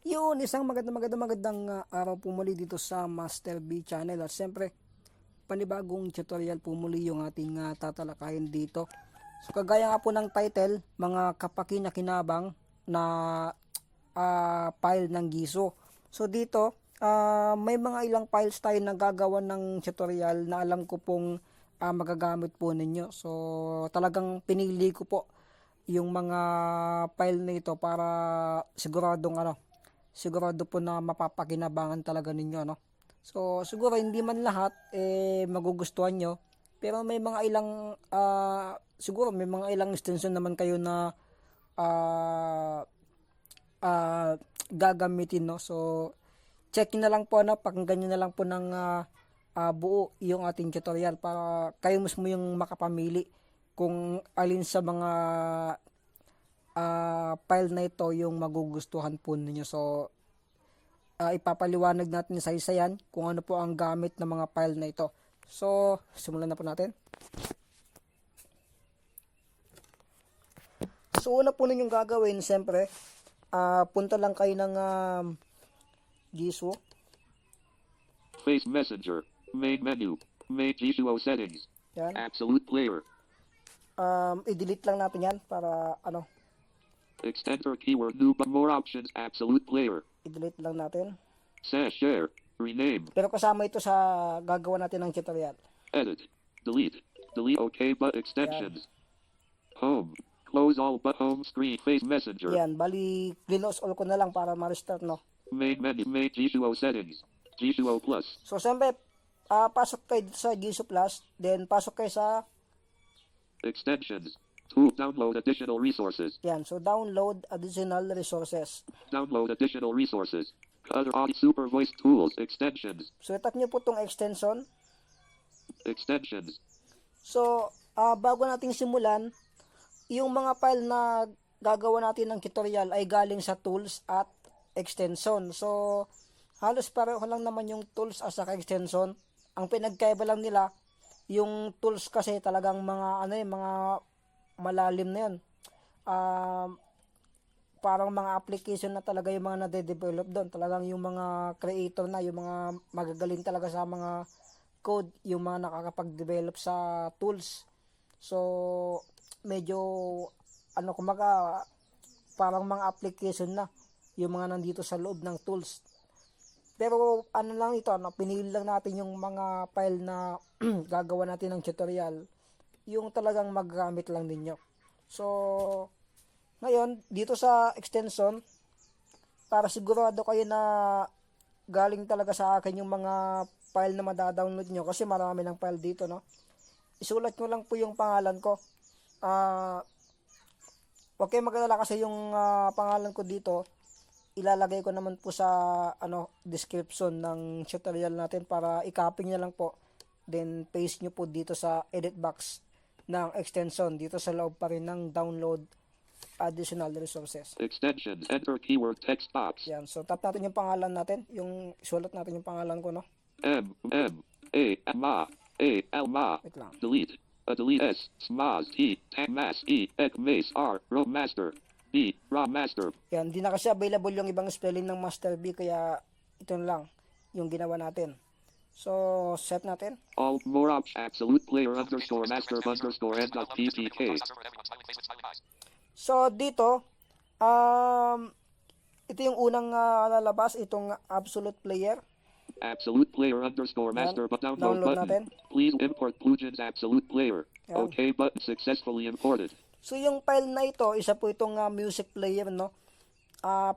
Yun, isang magandang araw po muli dito sa Master B Channel. At siyempre, panibagong tutorial po muli yung ating tatalakayin dito. So kagaya nga po ng title, mga kapakinakinabang na file ng Giso. So dito, may mga ilang files tayo na gagawa ng tutorial na alam ko pong magagamit po ninyo. So talagang pinili ko po yung mga file na ito para sigurado po na mapapakinabangan talaga ninyo, no? So siguro hindi man lahat magugustuhan nyo, pero may mga ilang siguro may mga ilang extension naman kayo na gagamitin, no? So check nyo na lang po, no? Pakinggan nyo na lang po ng buo yung ating tutorial para kayo mismo yung makapamili kung alin sa mga file na ito yung magugustuhan po ninyo. So ipapaliwanag natin sa isa yan kung ano po ang gamit ng mga file na ito. So simulan na po natin. So una po ninyong gagawin, siyempre punta lang kayo ng Giso. Face Messenger, main menu, main G2O settings, Yan. absolute player, I-delete lang natin yan para extender keyword new but more options, absolute player, i-delete lang natin. share, rename, Pero kasama ito sa gagawa natin ng tutorial. edit, delete OK but extensions, home, close all but home screen, face messenger, Yan, bali close all ko na lang para ma-restart, no. main menu, main G2O settings, G2O plus, So siyempre, pasok kayo dito sa Giso Plus, then pasok kayo sa extensions, to download additional resources, yan. So download additional resources. other audio super voice tools, extensions, So itap nyo po itong extension. extensions, So bago nating simulan, yung mga file na gagawa natin ng tutorial ay galing sa tools at extension. So halos pareho lang naman yung tools at saka extension. Ang pinagkaiba lang nila, yung tools kasi talagang mga mga malalim na yun. Parang mga application na talaga yung mga nade-develop doon. Talagang yung mga creator na, yung mga magagaling talaga sa mga code, yung mga nakakapag-develop sa tools. So medyo kumaga parang mga application na yung mga nandito sa loob ng tools. Pero lang ito, pinili lang natin yung mga file na gagawa natin ng tutorial, yung talagang magagamit lang ninyo. So ngayon dito sa extension, para sigurado kayo na galing talaga sa akin yung mga file na madadownload nyo, kasi marami ng file dito, no. Isulat nyo lang po yung pangalan ko. Huwag kayong mag-alala kasi yung pangalan ko dito ilalagay ko naman po sa description ng tutorial natin para i-copy nyo lang po, then paste nyo po dito sa edit box ng extension dito sa loob pa rin ng download additional resources. extensions, enter keyword text box, Yan, so tap natin yung pangalan natin, yung isulat natin yung pangalan ko, no. M A L ma, Wait lang. delete S smaz T tag mas E ek mace R row master B raw master, Yan, di na kasi available yung ibang spelling ng Master B, kaya ito na lang yung ginawa natin. So set natin. all more options, absolute player underscore master underscore n dot ptk, So dito, ito yung unang lalabas, itong absolute player. underscore master but download Download button, natin. please import Plugins absolute player, Yan. OK button successfully imported, So yung file na ito, isa po itong music player, no.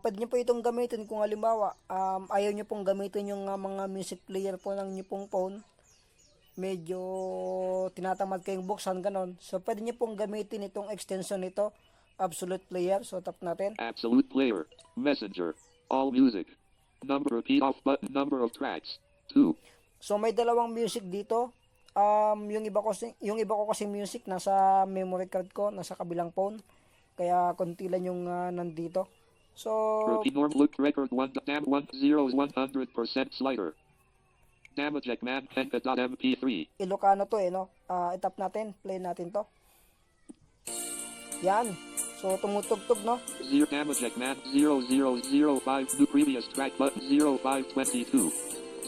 Pwede nyo po itong gamitin kung halimbawa ayaw nyo pong gamitin yung mga music player po ng nyo pong phone, medyo tinatamad kayong buksan, ganon. So pwede nyo pong gamitin itong extension nito, absolute player. So tap natin. absolute player, messenger, all music, number repeat off button, number of tracks 2, So may dalawang music dito. Yung iba ko kasi music nasa memory card ko, nasa kabilang phone. Kaya konti lang yung nandito. So repeat norm look record 1 dam 1 0 100% slider, damage man mp3, Ilocano to, no. Itap natin, play natin to. Yan. So, tumutugtog, no? Zero damage man 0005 new previous track button 0522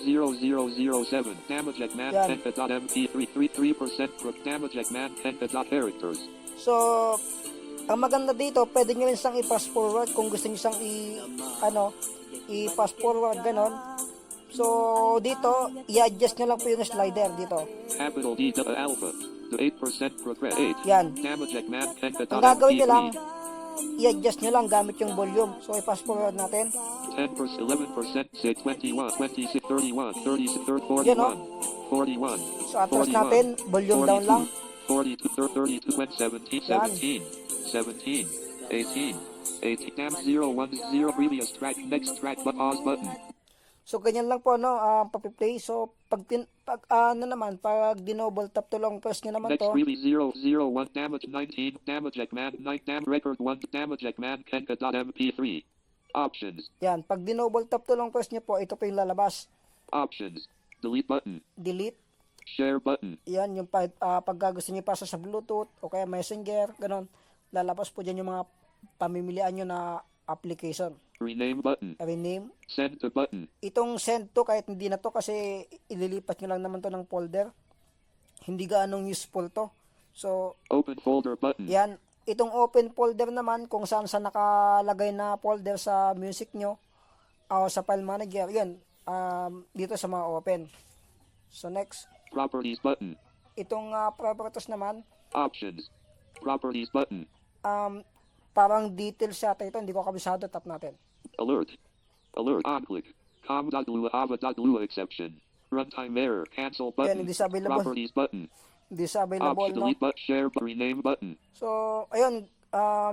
0007 damage man Yan. tenka.mp3 33% damage man tenka.characters. So, ang maganda dito, pwede nyo rin siyang i-pass forward kung gusto nyo siyang i-pass forward, ganon. So, dito, i-adjust nyo lang po yung slider dito. Capital D alpha. The 8% progress 8. Yan. Damage man Ang gagawin nyo lang, tenka.mp3. i-adjust nyo lang gamit yung volume. So, i-pass forward natin. 10%, 11%, say 21, 26, 31, 36, 41, Yan, no? 41, So, atras natin, volume down lang. 42, 32, 17, Yan. 17, 18, 18, damn 0, 1, 0, previous track, next track, but pause button. So, ganyan lang po, no, papi-play. So, pag dinoble tap to long press nyo naman Next to, really 0, 0, 1, damage 19, damage man, 9, damage record 1, damage man, kenka.mp3. Options, yan, pag dinoble tap to long press nyo po, ito po yung lalabas. options, delete button, Delete, share button, yan, yung pag gusto nyo pasa sa Bluetooth, o kaya Messenger, ganon. Lalabas po dyan yung mga pamimilian nyo na application. rename button, Rename. send to button, Itong send to, kahit hindi na to kasi ililipat nyo lang naman to ng folder. Hindi gaanong useful to. So, open folder button, yan. Itong open folder naman, kung saan sa nakalagay na folder sa music nyo, o sa file manager, yan. Dito sa mga open. So, next. properties button, Itong properties naman, options, properties button, parang details yata ito. Hindi ko kabisado. Tap natin. alert, alert, on click, com.lua, ava.lua exception, runtime error, cancel Yan, button, hindi sa available. properties button, Hindi sa available, option no? delete but share but rename button, So, ayun.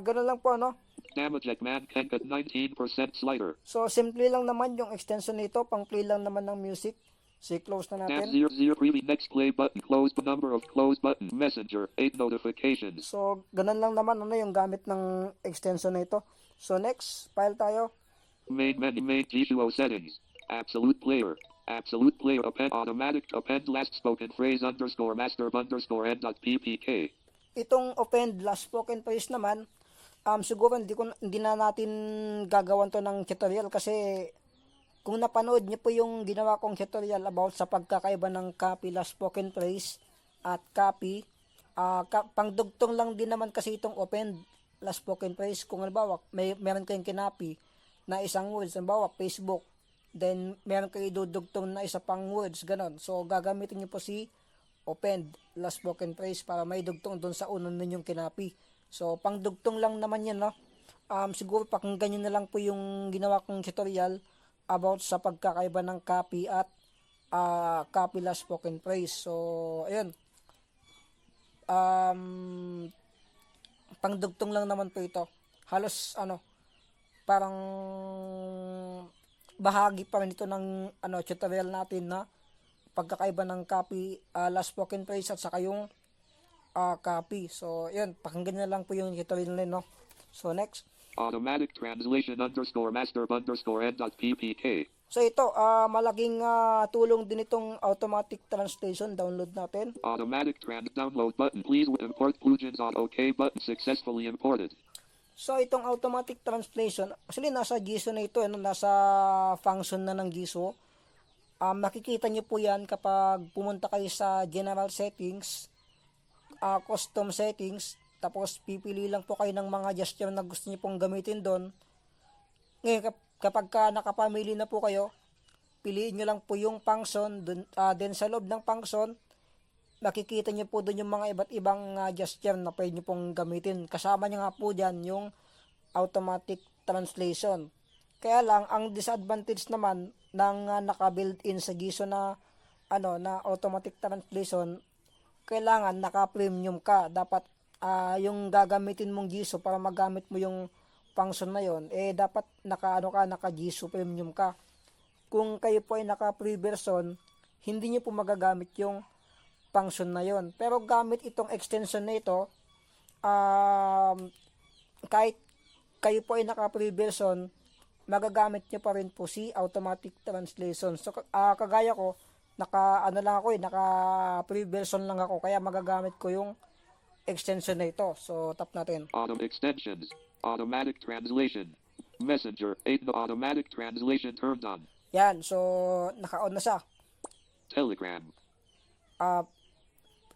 Ganun lang po, no? damage man kenka 19% slider, So, simple lang naman yung extension nito. Pang play lang naman ng music. So, close na Tab natin. 00 really next play button, close the number of close button, messenger, 8 notifications, So, ganun lang naman ano yung gamit ng extension na ito. So, next, file tayo. main menu, main G2O settings, absolute player, append automatic, append last spoken phrase underscore master underscore end.ppk, Itong append last spoken phrase naman, siguro hindi na natin gagawan to ng tutorial kasi kung napanood niyo po yung ginawa kong tutorial about sa pagkakaiba ng copy last spoken phrase at copy, pangdugtong lang din naman kasi itong append last spoken phrase. Kung halimbawa, meron kayong kinapi na isang words, halimbawa Facebook, then meron kayo idudugtong na isa pang words, ganon. So, gagamitin niyo po si append last spoken phrase para may dugtong doon sa unang ninyong kinapi. So, pangdugtong lang naman yan, no? Siguro pakinggan nyo na lang po yung ginawa kong tutorial about sa pagkakaiba ng copy at copy last spoken phrase. So, ayun. Pangdugtong lang naman po ito. Halos, parang bahagi pa rin ito ng tutorial natin na pagkakaiba ng copy last spoken phrase at saka yung copy. So, yun, pakinggan na lang po yung tutorial nila, no? So, next. automatic translation underscore master underscore end.ppk, So, ito, malaking tulong din itong automatic translation. Download natin. automatic download button, please import plugins on OK button successfully imported, So, itong automatic translation, actually, nasa GISO na ito, nasa function na ng GISO. Makikita nyo po yan kapag pumunta kayo sa general settings, custom settings, tapos pipili lang po kayo ng mga gesture na gusto niyo pong gamitin doon. Ngayon, kapag nakapamili na po kayo, piliin nyo lang po yung function, then sa loob ng function, makikita nyo po doon yung mga iba't ibang gesture na pwede nyo pong gamitin. Kasama nyo nga po dyan yung automatic translation. Kaya lang, ang disadvantage naman ng naka-built in sa GISO na automatic translation, kailangan naka-premium ka. Dapat yung gagamitin mong GISO para magamit mo yung function na yon, dapat naka-GISO premium ka. Kung kayo po ay naka-free version, hindi nyo po magagamit yung function na yon. Pero gamit itong extension na ito, kahit kayo po ay naka-free version, magagamit nyo pa rin po si automatic translation. So, kagaya ko, naka-free version lang ako, kaya magagamit ko yung extension na ito. So, tap natin. Autumn extensions. Automatic translation. Messenger. 8. The automatic translation turned on. Yan. So, naka-on na siya. Telegram.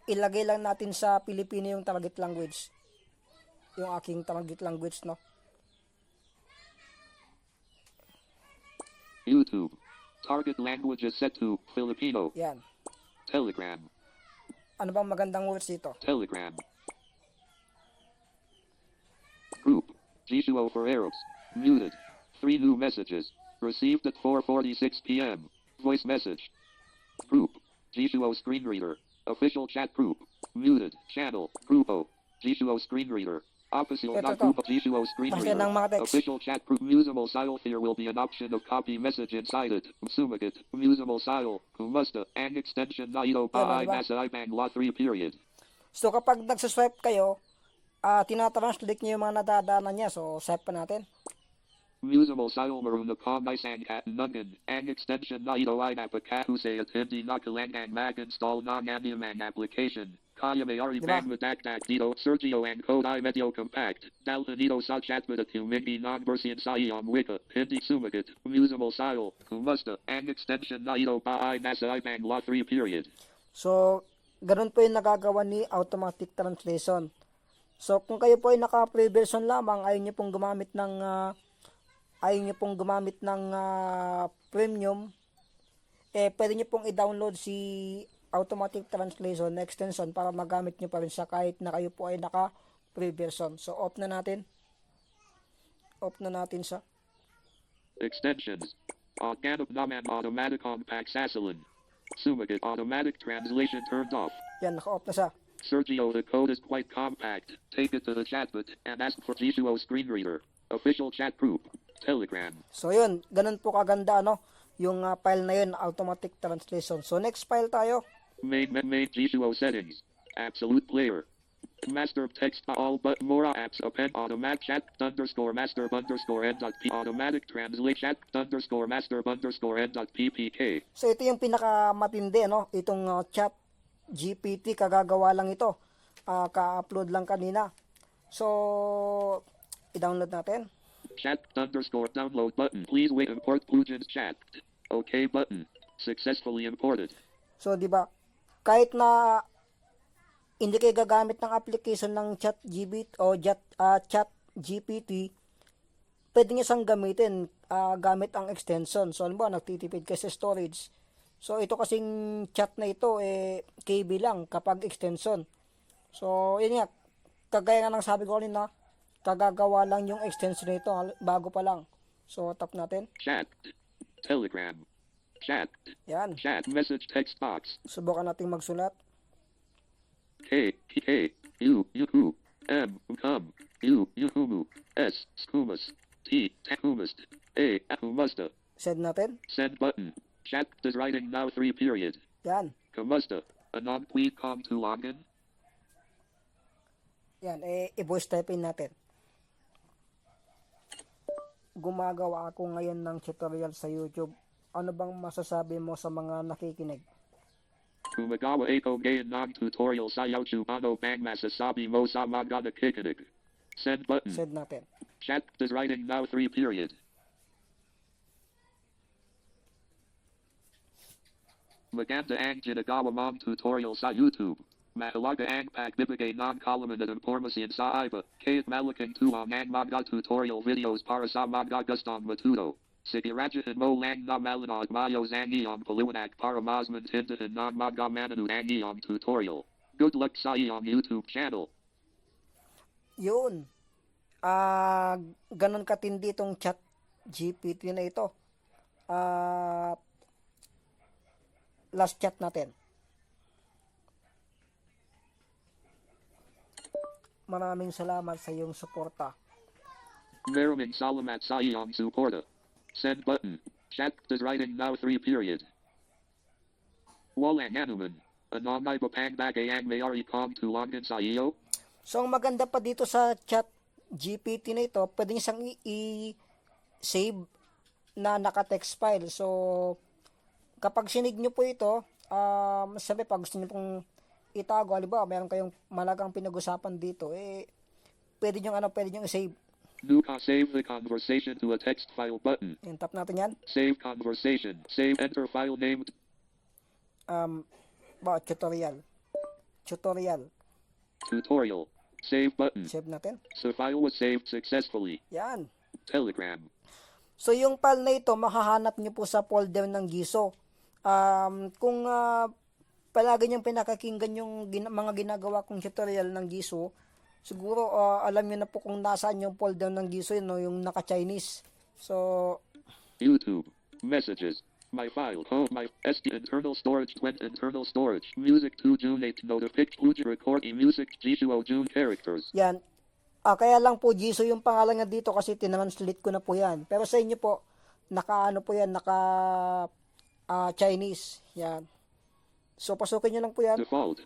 Ilagay lang natin sa Pilipino yung target language. Yung aking target language, no? YouTube. Target language is set to Filipino. Yan. Telegram. Ano bang magandang words dito? Telegram. Group. G2O for Arabs. Muted. 3 new messages. Received at 4:46 p.m. Voice message. Group. G2O screen reader. Official chat group. Muted. Channel. Grupo. G2O screen reader. Official Ito, not ito. group of G2O screen Bakit reader. ng mga text? Official chat group. Musable style. There will be an option of copy message inside it. Sumagit. Musable style. Kumusta. Ang extension na ito pa Yan, ay diba? nasa ibang law 3 period. So, kapag nagsaswipe kayo, tinatranslate nyo yung mga nadadaanan niya. So, swipe pa natin. Musable style maruna kong isang katunugan. Ang extension na ito ay napakahusay at hindi na kailangang mag-install ng anumang application. Kaya mayari Diba? bang madagdag dito, Sergio ang code ay medyo compact. Dalhin ito sa chatbot at humingi ng version sa iyong wika. Hindi sumagot. Musable style. Kumusta. Ang extension na ito pa ay nasa ibang law 3 period. So, ganun po yung nagagawa ni automatic translation. So, kung kayo po ay naka-free version lamang, ayaw nyo pong gumamit ng premium, pwede nyo pong i-download si automatic translation na extension para magamit nyo pa rin siya kahit na kayo po ay naka-free version. So, off na natin. Off na natin siya. Extensions. Ganap naman automatic on Pagsasalin. Sumagot automatic translation turned off. Yan, naka-off na siya. Sergio, the code is quite compact. Take it to the chatbot and ask for G2O screen reader. Official chat group. Telegram. So, yun. Ganun po kaganda, no? Yung file na yun, automatic translation. So, next file tayo. Main G2O settings. Absolute player. Master text all but more apps append automatic chat _master _n dot p automatic translate chat _master _n dot ppk. So, ito yung pinakamatindi, no? Itong chat GPT, kagagawa lang ito. Ka-upload lang kanina. So, i-download natin. Chat _download button. Please wait import Plugin's chat. OK button. Successfully imported. So, di ba? Kahit na hindi kayo gagamit ng application ng chat GPT o chat GPT, pwede nyo siyang gamitin gamit ang extension. So, alam ba, nagtitipid kayo sa storage. So, ito kasing chat na ito, KB lang kapag extension. So, yun nga, kagaya nga ng sabi ko kanina, kagagawa lang yung extension nito bago pa lang. So, tap natin. Chat. Telegram. Chat. Yan. Chat message text box. Subukan nating magsulat. K, U, Yuhu, M, Ukam, U, Yuhumu, S, Skumas, T, Takumast, A, Akumasta. Send natin. Send button. Chat is writing now 3 period. Yan. Kamusta. Anong please come to login? Yan. I-voice typing natin. Gumagawa ako ngayon ng tutorial sa YouTube. Ano bang masasabi mo sa mga nakikinig? Gumagawa ito ngayon ng tutorial sa YouTube. Ano bang masasabi mo sa mga nakikinig? Send button. Send natin. Chat is writing now 3 period. Maganda ang ginagawa mong tutorial sa YouTube. Mahalaga ang pagbibigay ng kaalaman at impormasyon sa iba. Kaya't malaking tulong ang mga tutorial videos para sa mga gustong matuto. Siguraduhin mo lang na malinag mayos ang iyong paliwanag para mas maintindihan ng mga manonood ang iyong tutorial. Good luck sa iyong YouTube channel. Yun. Ganon katindi itong chat GPT na ito. Last chat natin. Maraming salamat sa iyong suporta. Maraming salamat sa iyong suporta. Send button. Chat is writing now 3 period. Walang anuman. Anong iba pang bagay ang mayari kong tulungan sa iyo? So, ang maganda pa dito sa chat GPT na ito, pwede nyo siyang i-save na naka-text file. So, kapag sinig nyo po ito, sabi pag gusto nyo pong itago, halimbawa, meron kayong malagang pinag-usapan dito, pwede nyo i-save. Save the conversation to a text file button. Yan, tap natin yan. Save conversation. Save enter file name. Tutorial. Tutorial. Save button. Save natin. The file was saved successfully. Yan. Telegram. So, yung file na ito, makahanap nyo po sa folder ng Giso. Kung palagi niyong pinakakinggan yung mga ginagawa kong tutorial ng Giso, siguro alam niyo na po kung nasaan yung folder ng Giso, no, yung naka-Chinese. So, YouTube. Messages. My file. Oh, my SD internal storage 20 internal storage. Music 2 June 8 notification. Fuji recording music Jishuo June characters. yan. Kaya lang po Giso yung pangalan nga dito kasi tinranslate ko na po yan. Pero sa inyo po, naka Chinese. Yan. So, pasukin nyo lang po yan. Default.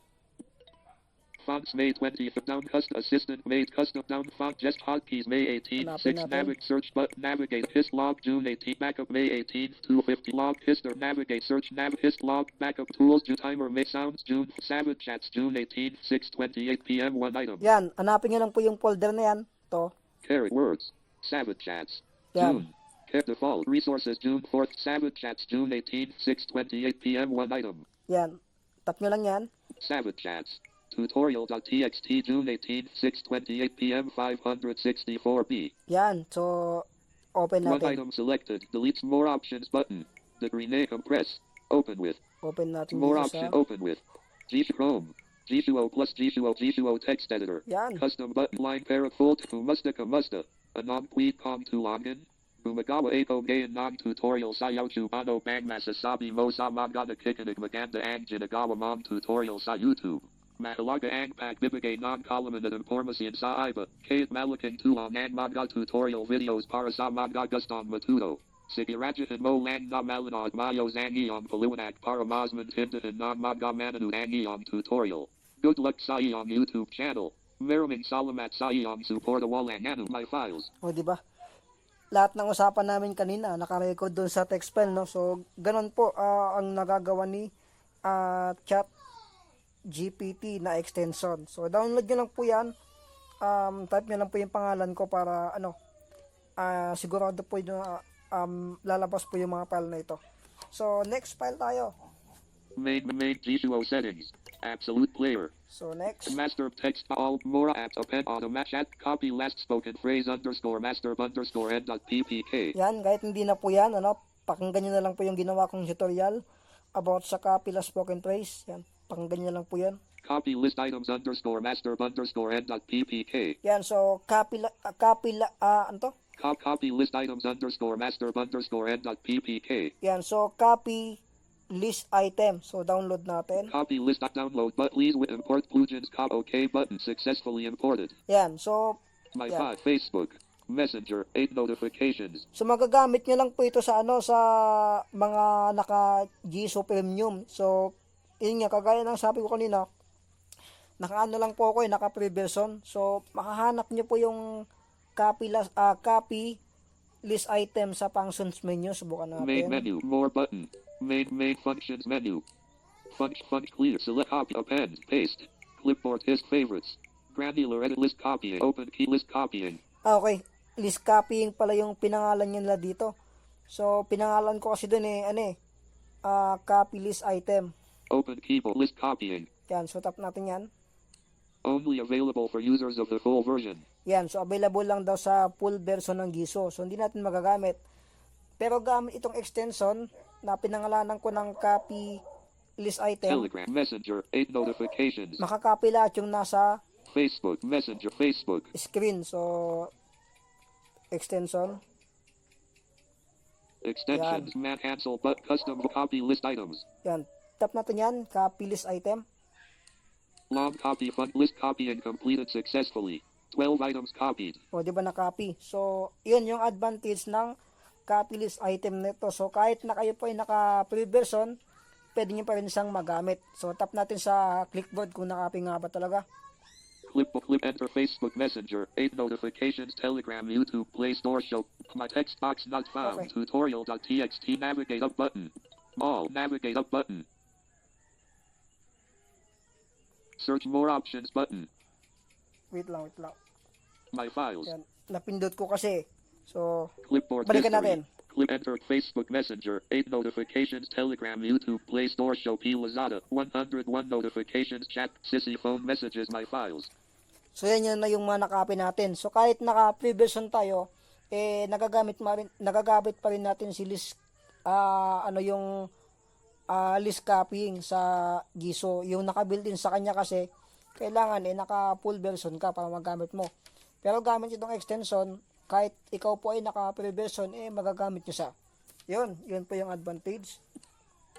Fonts May 20th down custom assistant made custom down font just hotkeys May 18th Hanapin 6 natin. navigate search button navigate hist log June 18th backup May 18th 250 log hister navigate search nav hist log backup tools timer May sounds June savage chats June 18th 6:28 p.m. 1 item. Yan. Hanapin nyo lang po yung folder na yan. To. Carrot words savage chats Yan. June default resources June 4th savage chats June 18th 6:28 p.m. 1 item. Yan. Tap nyo lang yan. Savage chats tutorial.txt June 18th 6:28 p.m. 564b. Yan. So, open One natin. item selected. Delete more options button. The rename compress. Open with. Open natin More dito option. sa... Open with. Chrome. Jishuo plus Jishuo text editor. Yan. Custom button line parafold. Kumusta. Anom tweet com to login. Umagawa Apo Gayan non tutorial sa YouTube ano bang masasabi mo sa mga nakikinig maganda ang ginagawa mong tutorial sa YouTube. Mahalaga ang pagbibigay ng kaalaman at impormasyon sa iba. Kahit malaking tulong ang mga tutorial videos para sa mga gustong matuto. Siguraduhin mo lang na malanood mayos ang iyong paliwanag para mas maintindihan ng mga manonood ang iyong tutorial. Good luck sa iyong YouTube channel. Maraming salamat sa iyong suporta walang anumay files. O, di ba? Lahat ng usapan namin kanina, nakarecord doon sa text file, no? So, ganun po ang nagagawa ni Chat GPT na extension. So, download nyo lang po yan. Type nyo lang po yung pangalan ko para, sigurado po yung lalabas po yung mga file na ito. So, next file tayo. Main Jishuo settings. Absolute player. So, next. Master text all more apps open automatic chat copy last spoken phrase master end .ppk. Yan, kahit hindi na po yan, pakinggan nyo na lang po yung ginawa kong tutorial about sa copy last spoken phrase. Yan, pakinggan nyo lang po yan. Copy list items master end .ppk. Yan, so, copy Copy list items master end .ppk. Yan, so, copy list item. So, download natin. Copy list download but please with import plugins OK button successfully imported. Yan, so, My yan. Facebook Messenger 8 notifications. So, magagamit nyo lang po ito sa sa mga naka-Giso Premium. So, yun nga, kagaya ng sabi ko kanina, naka lang po ako naka-free version. So, makahanap nyo po yung copy list item sa functions menu. Subukan natin. Main menu, more button. Main functions menu. Function clear, select copy, append, paste. Clipboard his favorites. Granular edit list copying, open key list copying. Okay, list copying pala yung pinangalan nila dito. So, pinangalan ko kasi dun copy list item. Open keyboard list copying. Yan, so tap natin yan. Only available for users of the full version. Yan, so available lang daw sa full version ng Giso. So, hindi natin magagamit. Pero gamit itong extension na pinangalanan ko ng copy list item, Telegram Messenger 8 notifications. makakopy lahat yung nasa Facebook Messenger Facebook. screen. So, extension. Extensions man cancel but custom copy list items. Yan, tap natin yan, copy list item. Long copy fund list copying completed successfully. 12 items copied. O, di ba na-copy? So, yun yung advantage ng copy list item nito. So, kahit na kayo po ay naka-free version, pwede nyo pa rin siyang magamit. So, tap natin sa clipboard kung na-copy nga ba talaga. Clip enter Facebook Messenger 8 notifications Telegram YouTube Play Store show my text box not found Okay. tutorial.txt navigate up button all navigate up button Search more options button. Wait lang. My files. Yan. Napindot ko kasi. So, Clipboard balikan history. natin. Clip enter Facebook Messenger. 8 notifications. Telegram, YouTube, Play Store, Shopee, Lazada. 101 notifications. Chat, Sissy, phone messages. My files. So, yan na yung mga naka-copy natin. So, kahit naka-free version tayo, nagagamit pa rin natin si list, yung list copying sa Giso. Yung naka-built-in sa kanya kasi, kailangan naka-full version ka para magamit mo. Pero gamit itong extension, kahit ikaw po ay naka-free version, magagamit nyo siya. Yun po yung advantage.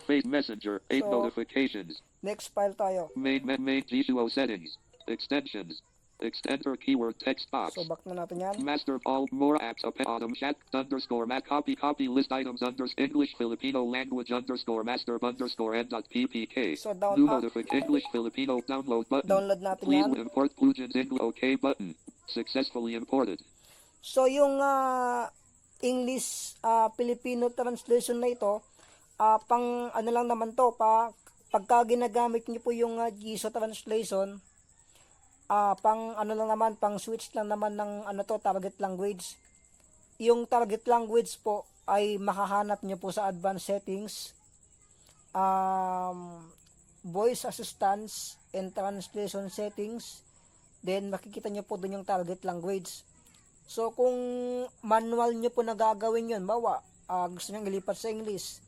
Face Messenger. 8 So, notifications. Next file tayo. Main G2O settings. Extensions. Enter keyword text box. So, back na natin yan. Master all more apps up autumn chat underscore mat copy list items English Filipino language underscore master underscore n.ppk. So, down New up. English Filipino download button. Download natin Please yan. import Plugins English OK button. Successfully imported. So, yung English Filipino translation na ito, pang ano lang naman to, pagka ginagamit niyo po yung Giso translation, pang ano lang naman, pang switch lang naman ng target language. Yung target language po ay makahanap niyo po sa advanced settings, voice assistance and translation settings, then makikita niyo po doon yung target language. So kung manual niyo po nagagawin yun, gusto niyo ilipat sa English,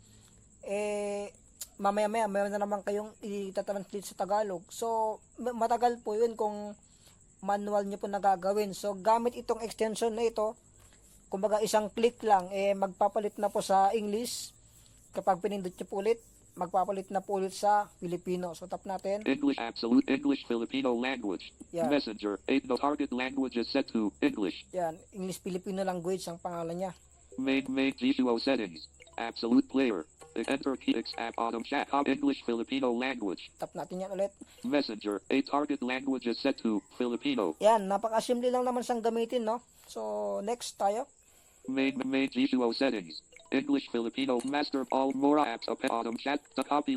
mamaya meron na naman kayong i-translate sa Tagalog. So matagal po yun kung manual nyo po nagagawin. So gamit itong extension na ito, kumbaga isang click lang, magpapalit na po sa English. Kapag pinindot nyo po ulit, magpapalit na po ulit sa Filipino. So tap natin. English Absolute English Filipino language. Yan. Messenger. 8 no target language is set to English. Yan, English Filipino language ang pangalan niya. Main G2O settings. Absolute player. Enter key app autumn chat English Filipino language. Tap natin yan ulit. Messenger. A target language is set to Filipino. Yan, napaka-simple lang naman siyang gamitin, no? So next tayo. Main G2O settings. English Filipino master all more apps up autumn chat the copy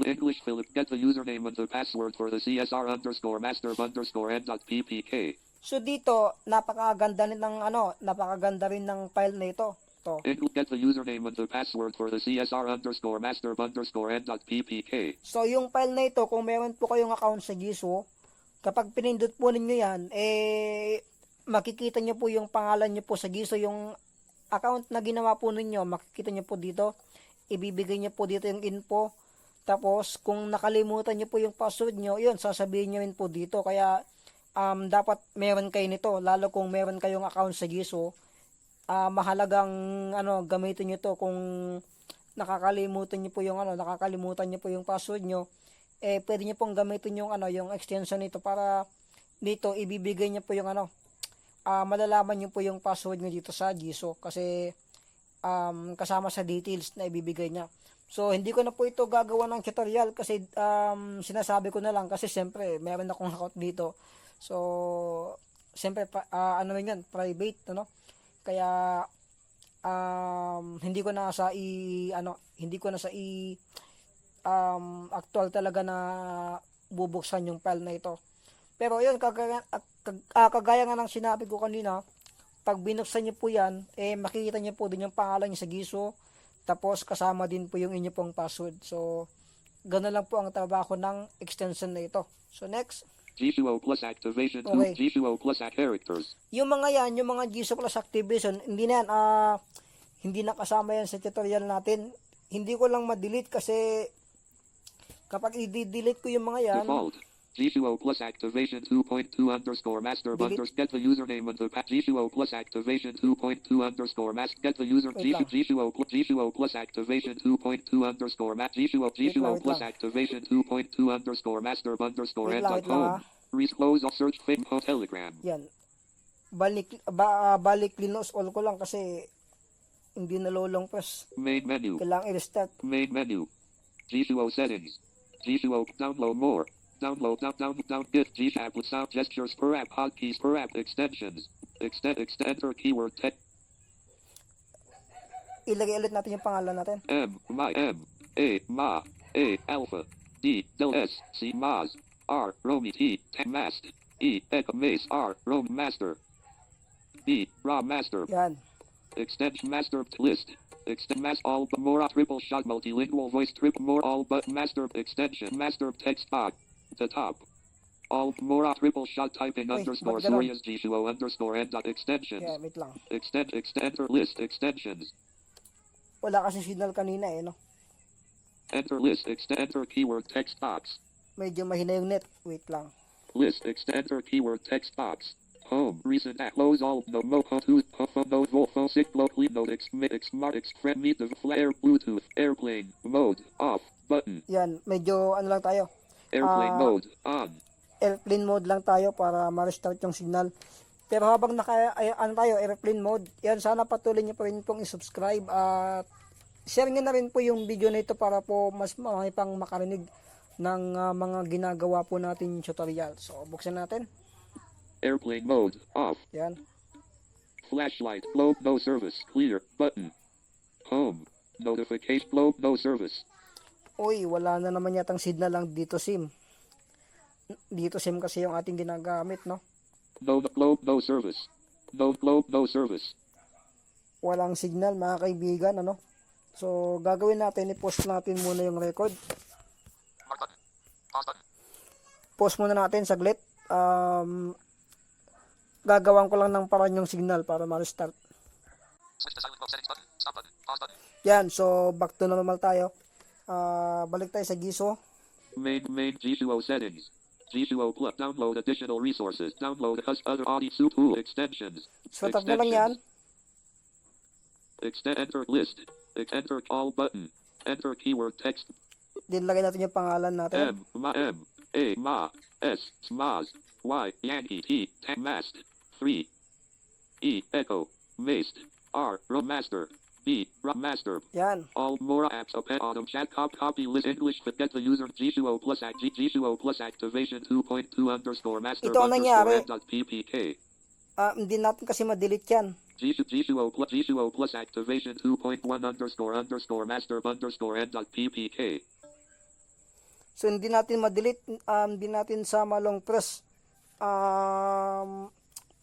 English Philip get the username and the password for the CSR underscore master underscore n.ppk. So dito, napakaganda rin ng file na ito. To. Get the username and the password for the CSR underscore master underscore n.ppk. So yung file na ito, kung meron po kayong account sa Giso, kapag pinindot po ninyo yan, makikita nyo po yung pangalan nyo po sa Giso, yung account na ginawa po ninyo, makikita nyo po dito, ibibigay nyo po dito yung info, tapos kung nakalimutan nyo po yung password nyo, yun, sasabihin nyo rin po dito, kaya dapat meron kayo nito, lalo kung meron kayong account sa Giso, mahalagang gamitin nyo to. Kung nakakalimutan nyo po yung password nyo, pwede nyo pong gamitin yung yung extension nito, para dito ibibigay nyo po yung malalaman nyo po yung password nyo dito sa Giso, kasi kasama sa details na ibibigay niya. So hindi ko na po ito gagawa ng tutorial, kasi sinasabi ko na lang, kasi siyempre meron akong account dito. So siyempre private, kaya hindi ko na sa actual talaga na bubuksan yung file na ito. Pero yun, kagaya nga ng sinabi ko kanina, pag binuksan niyo po yan, makikita niyo po din yung pangalan niyo sa Giso, tapos kasama din po yung inyo pong password. So gano'n lang po ang trabaho ng extension na ito. So next. G2O plus activation 2 Okay. G2O plus characters. Yung mga Giso plus activation, hindi na kasama yan sa tutorial natin. Hindi ko lang ma-delete, kasi kapag i-delete ko yung mga yan, Default. G2O plus activation 2.2 underscore master Delete. get the username and the G2O plus activation 2.2 underscore master get the user Wait lang. G2O plus activation 2.2 underscore G2O Wait plus lang. activation 2.2 underscore master underscore Wait end lang, dot home. Close or search Finco Telegram. yan. Balik linos all ko lang, kasi hindi nalolong press. Main menu. Kailangan i-restart. Main menu. G2O settings. G2O download more. Download get G app with sound gestures per app hotkeys per app extensions. Enter keyword text Ilagay ulit natin yung pangalan natin. M A alpha D del S C Maz R. Romy T. Mast. E. Echo Mace R. Rome Master. B. Raw Master. Yan. Extension Master List. Extend Mass All but more triple shot multilingual voice triple more all but master extension master text box. The top. All more triple shot typing Uy, underscore ba't ganon? Sorias Gishuo underscore end dot extensions. Kaya, wait lang. Enter list extensions. Wala kasi signal kanina eh, no? Enter list enter keyword text box. Medyo mahina yung net. Wait lang. List enter keyword text box. Home recent close all no moco to no volfo sick low clean note smart friend meet the flare Bluetooth airplane mode off button Yan, medyo ano lang tayo. airplane mode on. Airplane mode lang tayo para ma-restart yung signal. Pero habang ano tayo, airplane mode, yan, sana patuloy niyo pa rin pong i-subscribe at share niyo na rin po yung video na ito para po mas marami pang makarinig ng mga ginagawa po natin tutorial. So, buksan natin. Airplane mode off. Yan. Flashlight globe no service clear button. Home notification globe no service. Uy, wala na naman yatang signal lang dito SIM. Dito SIM kasi yung ating ginagamit, no? No globe no service. No globe no service. Walang signal mga kaibigan, ano? So, gagawin natin, i-pause natin muna yung record. Pause muna natin saglit. Gagawan ko lang ng paraan yung signal para ma-restart. Switch to silent mode settings button. Stop button. Pause button. Yan, so back to normal tayo. Balik tayo sa Giso. Main Gishuo settings. Gishuo plus download additional resources. Download other audio tool extensions. So, tap mo lang yan. Enter list. Enter all button. Enter keyword text. Dinlagay natin yung pangalan natin. S, Smaz, Y, Yankee, T, Mast, 3, E, Echo, Maced, R, Master, B, Master. Yan. All more apps open autumn chat copy list English forget the user Gishuo plus Gishuo plus activation 2.2 underscore master Ito ang nangyari. underscore ppk. Hindi natin kasi ma-delete yan. Gishuo plus activation 2.1 underscore master underscore end dot ppk. So, hindi natin ma-delete. Hindi natin sama long press.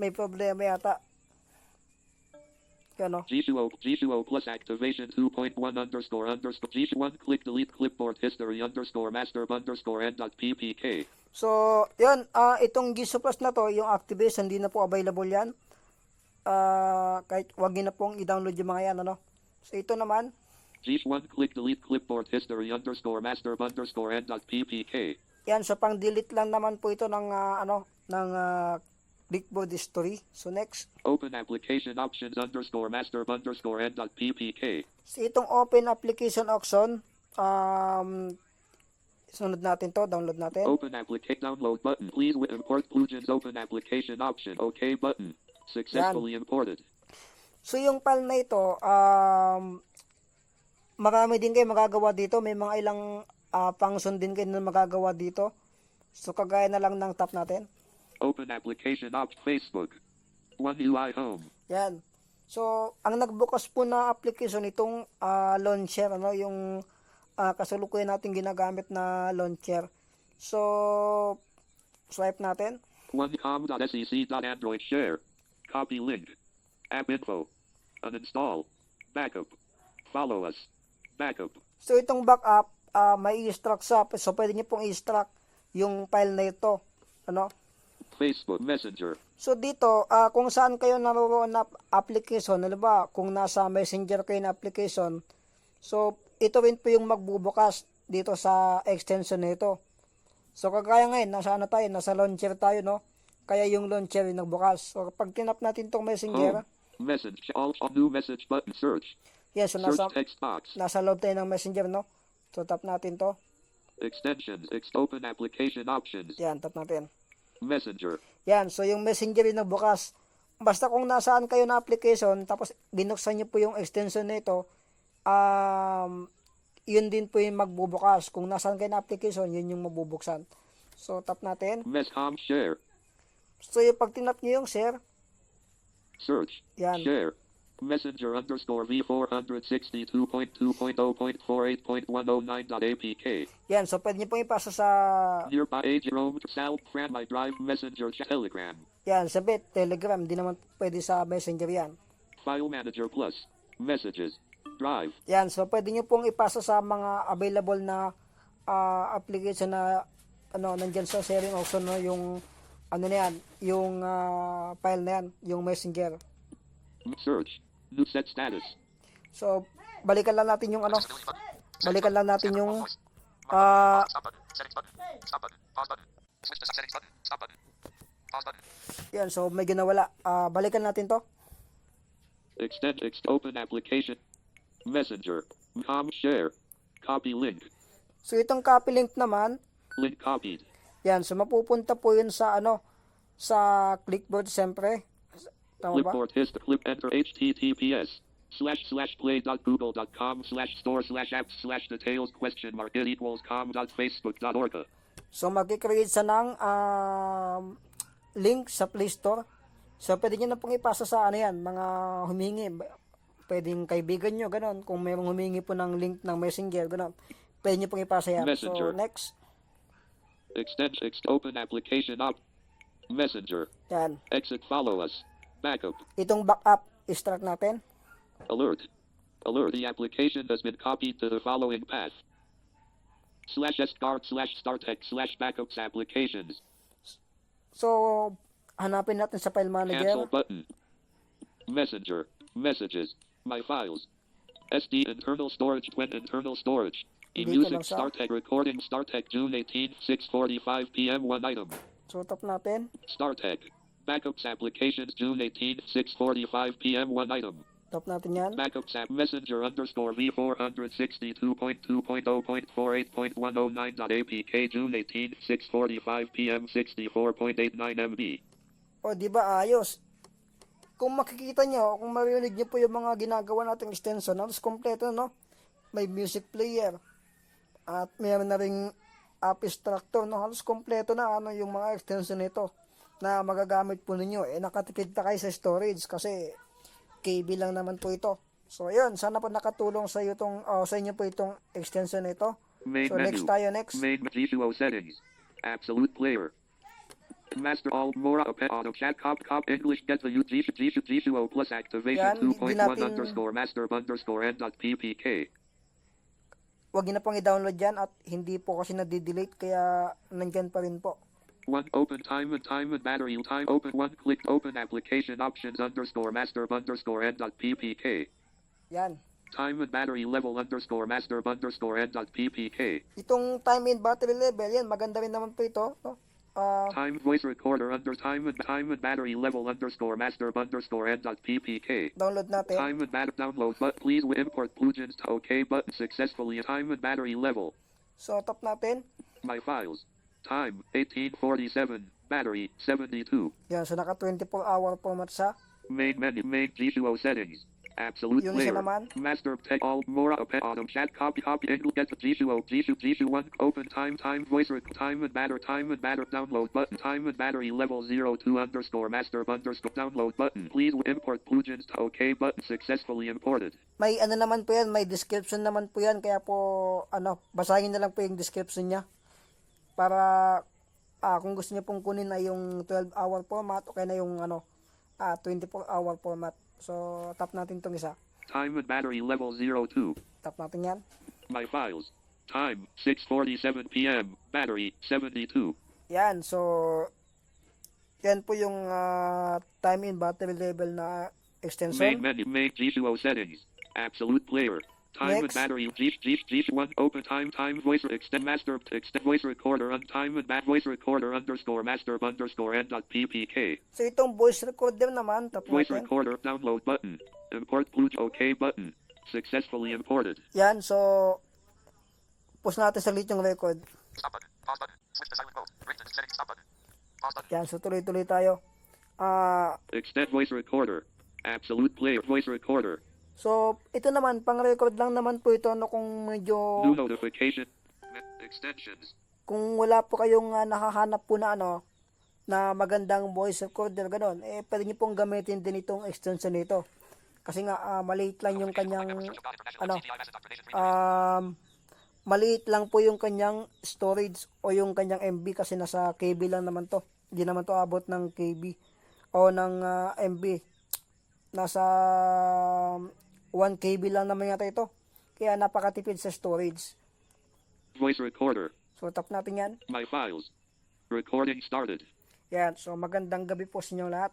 May problema yata. Yan, no? Gishuo plus activation 2.1 underscore G1 click delete clipboard history underscore master underscore end dot ppk. So, yan. Itong Giso Plus na to, yung activation, hindi na po available yan. Kahit wag niyo na pong i-download yung mga yan, ano? So, ito naman. G1 click delete clipboard history underscore master underscore end dot ppk. Yan, so pang-delete lang naman po ito ng, clipboard history. So, next. Open application options underscore master underscore end dot ppk. So, itong open application option, sunod natin to, download natin. Open application download button. Please import plugins open application option. OK button. Successfully imported. So, yung file na ito, marami din kayo magagawa dito. May mga ilang function din kayo na magagawa dito. So, kagaya na lang ng tap natin. Open application Facebook. One UI home. Yan. So, ang nagbukas po na application itong launcher, ano, yung kasalukuyan natin ginagamit na launcher. So, swipe natin. onecom.sec.android share. Copy link. App info. Uninstall. Backup. Follow us. Backup. So, itong backup, may i-extract sa, so pwede nyo pong i-extract yung file na ito. Ano? Facebook Messenger. So, dito, kung saan kayo naroon na application, ba, kung nasa Messenger kayo na application, so, ito rin po yung magbubukas dito sa extension nito. So, kagaya ngayon, nasa ano tayo, nasa launcher tayo, no? Kaya yung launcher yung nagbukas. So, pag tinap natin itong Messenger, Message. All new message button. Search. yan, so Search text box. nasa loob tayo ng Messenger, no? So, tap natin to. Extensions. Open application options. Yan, tap natin. Messenger. Yan, so yung Messenger yung nagbukas. Basta kung nasaan kayo na application, tapos binuksan nyo po yung extension nito, yun din po yung magbubukas. Kung nasaan kayo na application, yun yung mabubuksan. So, tap natin. Mescom share. So, yung pag tinap nyo yung share, Search. yan. Share. Messenger underscore V462.2.0.48.109.apk. Yan, so pwede nyo pong ipasa sa, Nearby age Rome, Sal, Fran, my drive, Messenger, Telegram. yan, sa Telegram, di naman pwede sa Messenger yan. File Manager Plus. Messages. Drive. Yan, so pwede nyo pong ipasa sa mga available na application na nandyan sa sharing option, no, yung ano na yan, yung file na yan, yung Messenger. Search. New set status. So, balikan lang natin yung yan, so may ginawala. Balikan natin to. Open application. Messenger. Share. Copy link. So, itong copy link naman, Link copied. yan, so mapupunta po yun sa sa clipboard, siyempre. Tama ba? Clipboard clip enter https://play.google.com/store/apps/details?com.it=com.facebook.org. So, magkikreate sa ng link sa Play Store. So, pwede nyo na pong ipasa sa yan, mga humingi. Pwedeng kaibigan nyo, ganon. Kung mayroong humingi po ng link ng Messenger, ganon. Pwede nyo pong ipasa yan. Messenger. So, next. Open application up. Messenger. Yan. Exit follow us. Backup. Itong backup, extract natin. Alert. The application has been copied to the following path. /start/startec/backups applications. So, hanapin natin sa file Cancel manager. button. Messenger. Messages. My files. SD internal storage. Twin internal storage. Dito E-music lang sa- StarTech recording StarTech June 18, 6:45 p.m. One item. So, tap natin. StarTech. Backups applications June 18, 6:45 p.m. One item. Tap natin yan. Backups app Messenger underscore V462.2.0.48.109.apk June 18, 6:45 p.m. 64.89 MB. O, di ba ayos? Kung makikita nyo, kung marinig nyo po yung mga ginagawa nating extension, halos kompleto, no? May music player. At mayroon na ring app extractor, no? Halos kompleto na yung mga extension nito na magagamit po ninyo. Nakatipid na kayo sa storage kasi KB lang naman po ito. So, ayun, sana po nakatulong sa iyo sa inyo po itong extension nito. Main So, menu. next tayo, next. Main G2O settings. Absolute player. Master all more auto chat cop English get the G2O plus activation Yan, di 2.1 natin- underscore master underscore n.ppk. Huwag niyo na pong i-download yan at hindi po kasi nadidelete kaya nandyan pa rin po. One open time and battery time open one click open application options underscore master underscore n.ppk. Yan. Time and battery level underscore master underscore n.ppk. Itong time and battery level, yan, maganda rin naman po ito. No? Time voice recorder under time and battery level underscore master underscore n.ppk. Download natin. Time and battery download but please import plugins to OK button successfully. Time and battery level. So, tap natin. My files. Time 1847. Battery 72. Yan, so naka 24-hour format siya. Main menu. Main G2O settings. Absolute Yung isa player. naman. Master tech all more autumn chat copy English get the G2O 1 open time voice time and batter download button time and battery level 02 underscore master underscore download button. Please import plugins to OK button successfully imported. May naman po yan, may description naman po yan. Kaya po, basahin na lang po yung description niya. Para, kung gusto niyo pong kunin ay yung 12-hour format o kaya na yung 24-hour format. So, tap natin itong isa. Time and battery level 02. Tap natin yan. My files. Time 6:47 p.m. Battery 72. Yan, so, yan po yung time in battery level na extension. Main menu. Main G2O settings. Absolute player. Time and Next. battery G1 open time voice extend master extend voice recorder on time and voice recorder underscore master underscore n.ppk. So, itong voice recorder naman, tap Voice natin. recorder download button. Import plug OK button. Successfully imported. Yan, so, pause natin saglit yung record. Stop button. Pause button. Switch to silent mode. Ringtone settings. Stop button. Pause button. Yan, so tuloy-tuloy tayo. Extend voice recorder. Absolute player voice recorder. So, ito naman, pang-record lang naman po ito, kung medyo, New notification. Extensions. kung wala po kayong nakahanap po na na magandang voice recorder, gano'n, pwede nyo pong gamitin din itong extension nito. Kasi nga maliit lang yung kanyang ano maliit lang po yung kanyang storage o yung kanyang MB kasi nasa KB lang naman to. Hindi naman to abot ng KB o ng MB. Nasa 1 KB lang naman yata ito. Kaya napakatipid sa storage. Voice recorder. So tap natin yan. My files. Recording started. Yan. So magandang gabi po sa inyong lahat.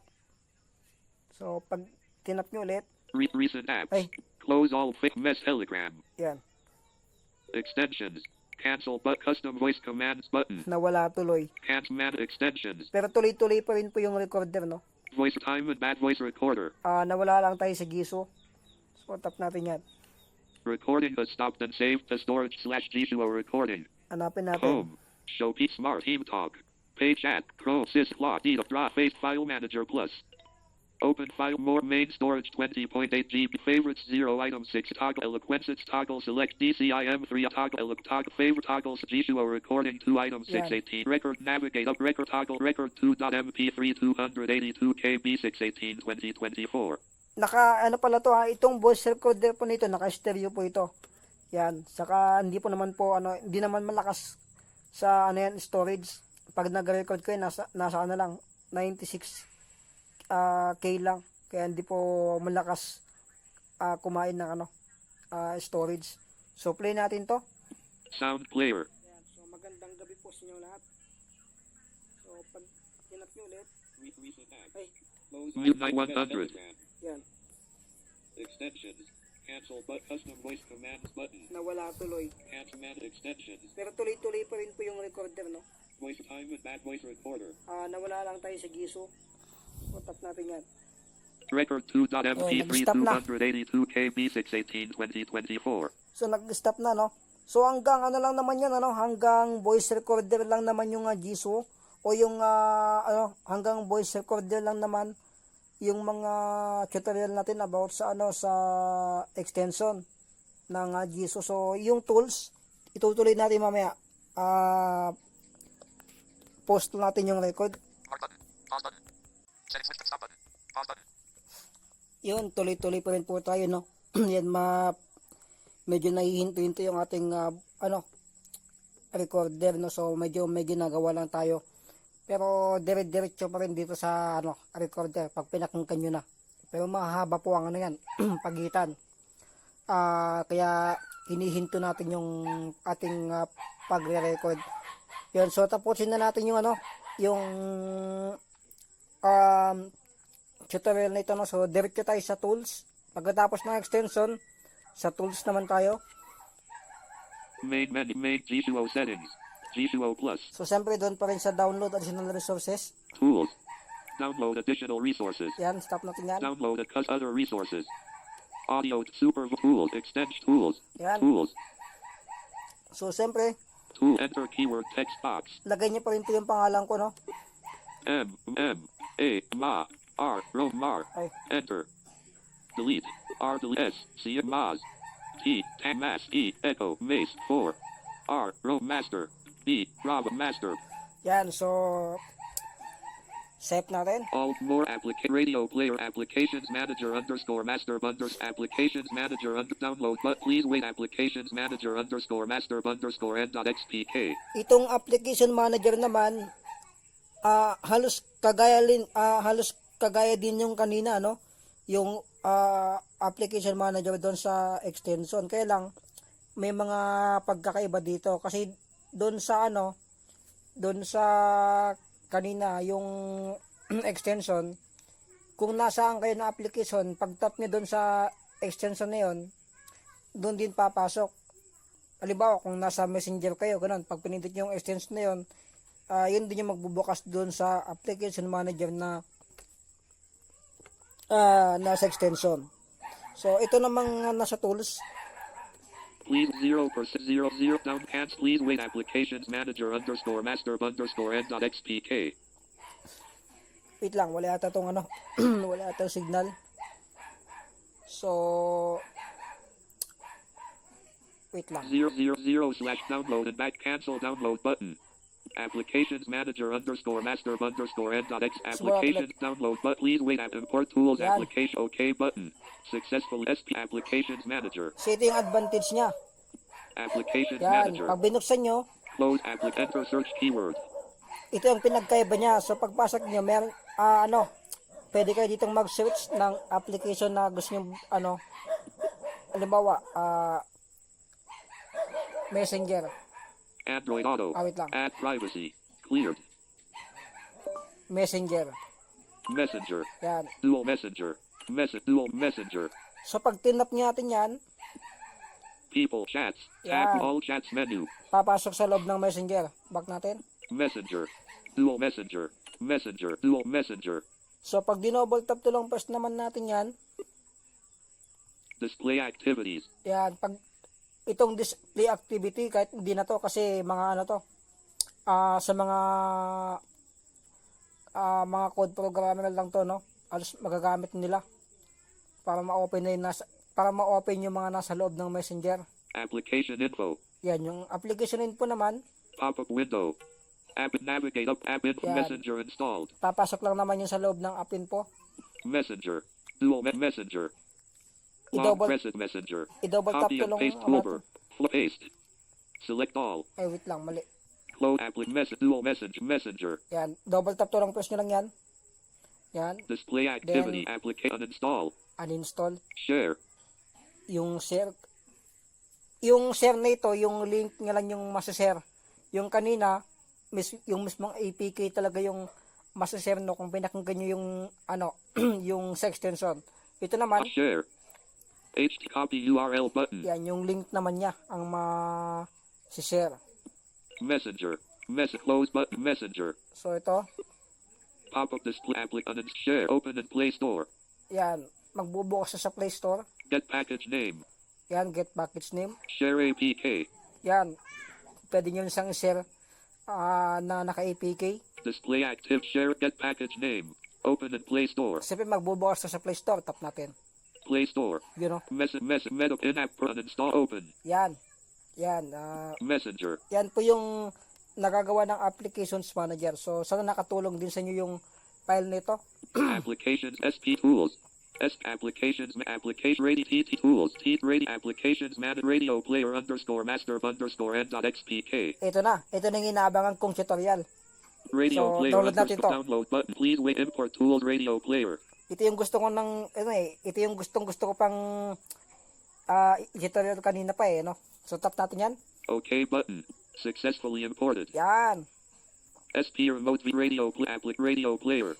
So pag tinap nyo ulit. Recent apps. Ay. Close all mess Telegram. Yan. Extensions. Cancel but custom voice commands button. Nawala tuloy. Cancel man extensions. Pero tuloy-tuloy pa rin po yung recorder, no? Voice time and bad voice recorder. Nawala lang tayo sa GISO. So tap natin yan. Recording has stopped and saved to storage/G2O recording. Hanapin natin. Home. Show P Smart Team Talk. Page chat. Chrome Sys Plot D Draw Face File Manager Plus. Open file more main storage 20.8 GB favorites 0 item 6 toggle eloquence toggle select DCIM 3 toggle toggle favorite toggles G2O recording 2 item 618 record navigate up record toggle record 2.mp3 282 KB 618 2024. Naka ano pala to ha, itong voice recorder po nito naka stereo po ito. Yan, saka hindi po naman po hindi naman malakas sa yan storage. Pag nag-record ko nasa ano lang 96 K lang. Kaya hindi po malakas kumain ng storage. So play natin to. Sound player. Yan, so magandang gabi po sa inyo lahat. So pag tinap nyo ulit. Ay, Midnight 100. yan. Extensions. Cancel but custom voice commands button. Nawala tuloy. Cancel man extensions. Pero tuloy-tuloy pa rin po yung recorder, no? Voice time and bad voice recorder. Nawala lang tayo sa GISO. So tap natin yan. Record 2.mp3 nag-stop na. 282 KB 618 2024. So nag-stop na, no? So hanggang ano lang naman yan, ano? Hanggang voice recorder lang naman yung GISO o yung hanggang voice recorder lang naman yung mga tutorial natin about sa sa extension ng GISO. So yung tools itutuloy natin mamaya. Post natin yung record. Yun, tuloy-tuloy pa rin po tayo, no? Yan, medyo nahihinto-hinto yung ating recorder, no? So medyo may ginagawa lang tayo. Pero dire-diretso pa rin dito sa recorder pag pinakinggan nyo na. Pero mahaba po ang yan, pagitan. Kaya hinihinto natin yung ating pagre-record. Yun, so tapusin na natin yung yung tutorial na ito, no? So diretso tayo sa tools. Pagkatapos ng extension, sa tools naman tayo. Main G2O settings. G2O Plus. So siyempre doon pa rin sa download additional resources. Tools. Download additional resources. Yan, stop natin yan. Download other resources. Audio super tools. Extension tools. Yan. Tools. So siyempre, Tool enter keyword text box. lagay niyo pa rin po yung pangalan ko, no? Romar. Ay. Enter. Delete. S. C. Maz. T. Tamas. E. Echo. Mace. 4. Master. B. Rob Master. Yan, so save natin. Alt more radio player applications manager _master applications manager download but please wait applications manager _master _n.xpk. Itong application manager naman halos kagaya din yung kanina, no? Yung application manager doon sa extension. Kaya lang may mga pagkakaiba dito kasi doon sa doon sa kanina yung extension, kung nasaan kayo na application, pag tap nyo doon sa extension na yun, doon din papasok. Halimbawa, kung nasa Messenger kayo, ganun, pag pinindot nyo yung extension na yun, yun din yung magbubukas doon sa application manager na nasa extension. So ito namang nasa tools. Please 0% 00 down cans. Please wait applications manager _master _n.xpk. Wait lang, wala ata tong wala ata signal. So wait lang. 000/download and back cancel download button. Applications Manager underscore master underscore n.x applications download but please wait at import tools Yan. application OK button. Successful SP Applications Manager. So ito yung advantage niya. Applications Yan, Manager. pag binuksan nyo, Close enter search keyword. ito yung pinagkaiba niya. So pagpasok nyo, meron, pwede kayo ditong mag-search ng application na gusto nyo, halimbawa, Messenger. Android Auto. Wait lang. Add privacy. Cleared. Messenger. Messenger. Yan. Dual Messenger. Dual Messenger. So pag tinap nyo natin yan, People chats. Yeah. Tap all chats menu. papasok sa loob ng Messenger. Back natin. Messenger. Dual Messenger. Messenger. Dual Messenger. So pag dinoble tap to lang press naman natin yan, Display activities. yan, pag itong display activity, kahit hindi na to kasi mga sa mga code programmer lang to, no? Alos magagamit nila para ma-open na para ma-open yung mga nasa loob ng Messenger. Application info. Yan, yung application info naman, Pop-up window. App navigate up app info Yeah. messenger installed. papasok lang naman yung sa loob ng app info. Messenger. Dual messenger. Long I-double, present messenger. i-double tap Copy to and lang paste natin. over. Paste. Select all. Wait lang, mali. Close dual messenger. Yan, double tap to lang press nyo lang yan. Yan, Display activity application uninstall. uninstall. Share. Yung share na ito, yung link nga lang yung masashare. Yung kanina, yung mismong APK talaga yung masashare, no, kung pinakinggan nyo yung yung sa extension. Ito naman, Share. Copy URL button. yan, yung link naman niya ang ma-share. Messenger. Close button. Messenger. So ito, Pop-up display share. Open in Play Store. yan, magbubukas siya sa Play Store. Get package name. Yan, get package name. Share APK. Yan, pwede nyo isang share na naka-APK. Display active share. Get package name. Open in Play Store. Siyempre, magbubukas siya sa Play Store. Tap natin. Play Store. You know, Meta in-app uninstall open. yan. Yan, Messenger. yan po yung nagagawa ng Applications Manager. So, sana nakatulong din sa inyo yung file nito. Applications SP tools. Applications application ready TT tools ready applications radio player underscore master underscore n.xpk. Ito na yung inaabangan kong tutorial. Radio So, player download natin underscore to. download button. Please wait import tools radio player. Ito yung gusto ko ito yung gusto ko pang tutorial kanina pa no. So, tap natin yan. OK button. Successfully imported. Yan. SP remote radio radio player.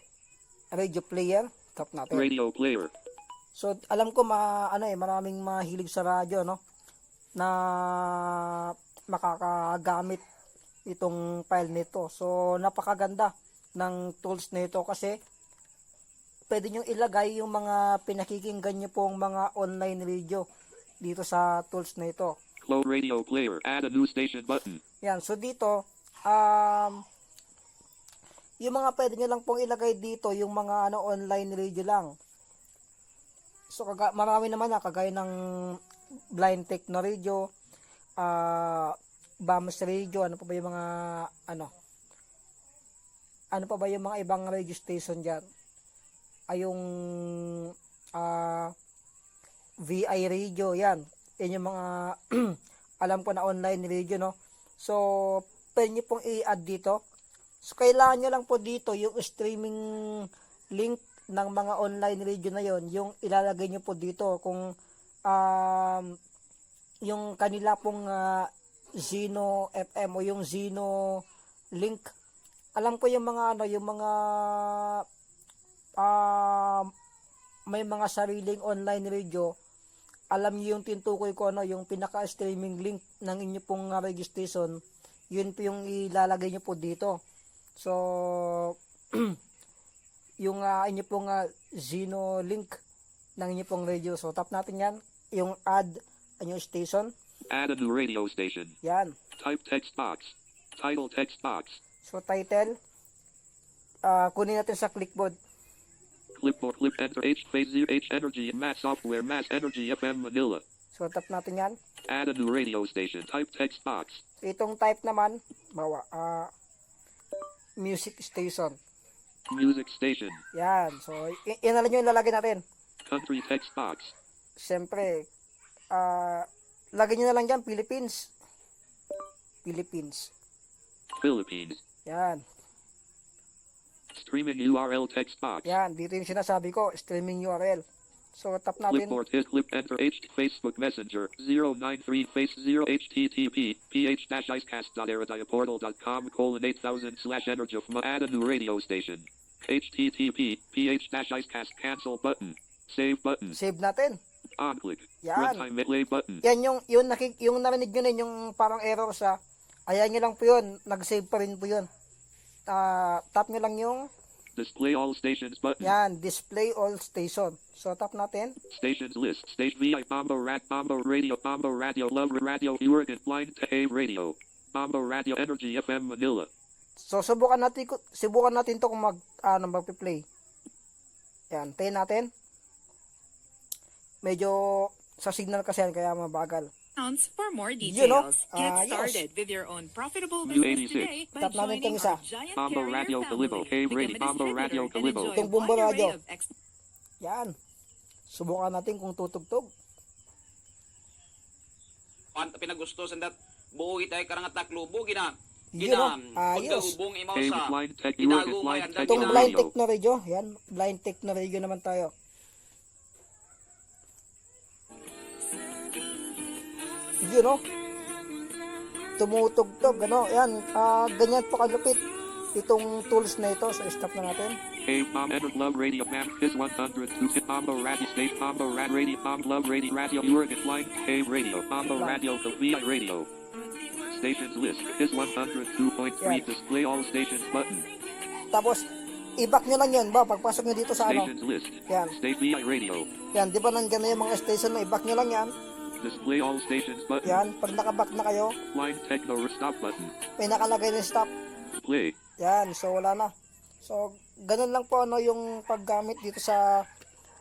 Radio player. Tap natin. Radio player. So, alam ko maraming mahilig sa radyo, no? Na makakagamit itong file nito. So, napakaganda ng tools nito kasi pwede nyo ilagay yung mga pinakikinggan nyo pong mga online radio dito sa tools na ito. Close radio player. Add a new station button. Yan. So, dito, yung mga pwede nyo lang pong ilagay dito, yung mga online radio lang. So, marami naman kagaya ng Blind Techno Radio, BAMS Radio, ano pa ba yung mga ano pa ba yung mga ibang radio station dyan? Yung VI Radio, yan. Yan yung mga alam ko na online radio, no? So, pwede nyo pong i-add dito. So, kailangan nyo lang po dito yung streaming link ng mga online radio na yon, yung ilalagay nyo po dito kung yung kanila pong Zeno FM o yung Zeno link. Alam ko yung mga yung mga may mga sariling online radio. Alam niyo yung tinutukoy ko yung pinaka-streaming link ng inyo pong radio station. Yun po yung ilalagay nyo po dito. So, yung inyo pong Zeno link ng inyo pong radio. So, tap natin yan. Yung add a new station. Add a new radio station. Yan. Type text box. Title text box. So, title. Kunin natin sa clipboard. Clipboard clip enter H phase 0 H energy mass software mass energy FM Manila. So, tap natin yan. Add a new radio station. Type text box. Itong type naman, bawa, music station. Music station. Yan. So, yan na lang yung ilalagay natin. Country text box. Siyempre, lagay nyo na lang dyan, Philippines. Philippines. Philippines. Yan. Streaming URL text box. Yan. Dito yung sinasabi ko, streaming URL. So, tap natin. Clipboard hit clip enter Facebook Messenger 093 face 0 http ph-icecast.airdiaportal.com:8000/energy add a new radio station http ph-icecast cancel button save button Save natin. on click Yan. runtime play button Yan yung narinig nyo na yung parang error sa, ayan nyo lang po yun. Nag-save pa rin po yun. Tap nyo lang yung, display all stations button yan, display all station. So, tap natin. stations list state VI Bombo Radio Love Radio Oregon Blind to A Radio Bombo Radio Energy FM Manila. So, subukan natin to kung magpi-play. Yan, tayo natin. Medyo sa signal kasi yan, kaya mabagal. For more You know, details, get yes. started with your own profitable New business 86. today by Tap natin itong joining isa. our giant Bombo carrier Radio family. Calibo, A Become Radio, a Bombo distributor Radio and Calibo. enjoy a Itong Bombo wide array Radio. of Yan. Subukan natin kung tutugtog. Pinagustosan dat buo itay karangat taklubo gina Yun, no? Ayos. pagkaubong imaw Hey, sa blind tech Itago Oregon Blind ngayon, Tech Itong Ginaan. blind Radio. technology, yan, blind technology naman tayo. Yun, no? Tumutugtog, ano, yan, ganyan po kalupit itong tools na ito. So, stop na natin. Hey, Bomb Enter Love Radio Man Kiss 102 Hit Bombo Radio State Bombo Rad Radio Bomb Love Radio Radio Oregon Blind Hey Radio Bombo Radio VI Radio Stations list Kiss 102.3 Yan. display all stations button Tapos, i-back nyo lang yan, ba? Pagpasok nyo dito sa ano, stations list yan, State VI Radio yan, di ba nandyan na yung mga station na i-back nyo lang yan. display all stations button Yan, pag nakaback na kayo, blind techno stop button may nakalagay na stop. play Yan, so wala na. So, ganun lang po ano yung paggamit dito sa